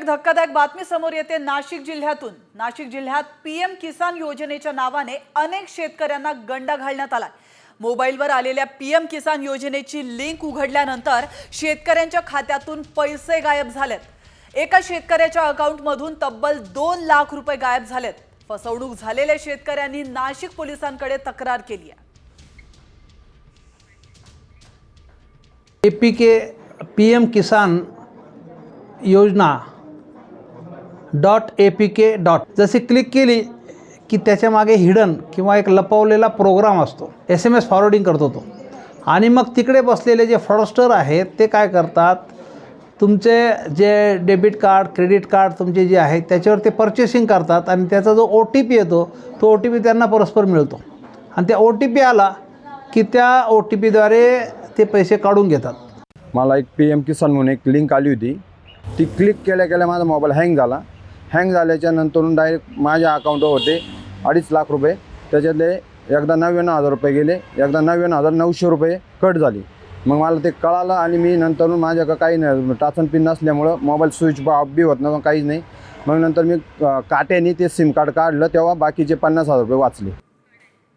धक्कादायक बातमी समोर येते नाशिक जिल्ह्यातून। नाशिक जिल्ह्यात पीएम किसान योजनेच्या नावाने अनेक शेतकऱ्यांना गंडा घालण्यात आलाय। मोबाईलवर आलेल्या पीएम किसान योजनेची लिंक उघडल्यानंतर शेतकऱ्यांच्या खात्यातून पैसे गायब झालेत। एका शेतकऱ्याच्या अकाउंटमधून तब्बल 2 लाख रुपये गायब झालेत। फसवणूक झालेल्या शेतकऱ्यांनी नाशिक पोलिसांकडे तक्रार केली आहे। एपीके पीएम किसान योजना .apk. जसे क्लिक केली की त्याच्या मागे हिडन किंवा एक लपवलेला प्रोग्राम असतो, SMS फॉरवर्डिंग करतो तो। आणि मग तिकडे बसलेले जे फ्रॉडस्टर आहेत ते काय करतात, तुमचे जे डेबिट कार्ड क्रेडिट कार्ड तुमचे जे आहेत त्याच्यावर ते पर्चेसिंग करतात आणि त्याचा जो OTP येतो तो OTP त्यांना परस्पर मिळतो आणि त्या OTP आला की त्या OTPद्वारे ते पैसे काढून घेतात। मला एक PM किसान म्हणून एक लिंक आली होती, ती क्लिक केल्या माझा मोबाईल हँग झाला। हँग झाल्याच्या नंतरून डायरेक्ट माझ्या अकाउंटवर होते 2.5 लाख रुपये। त्याच्यातले एकदा 99,000 रुपये गेले, एकदा 99,900 रुपये कट झाली। मग मला ते कळालं आणि मी नंतर माझ्याकडं काही नाही, टाचन पिन नसल्यामुळं मोबाईल स्विच ऑफ बी होत नव्हतं, काहीच नाही। मग नंतर मी काट्याने ते सिम कार्ड काढलं, तेव्हा बाकीचे 50,000 रुपये वाचले।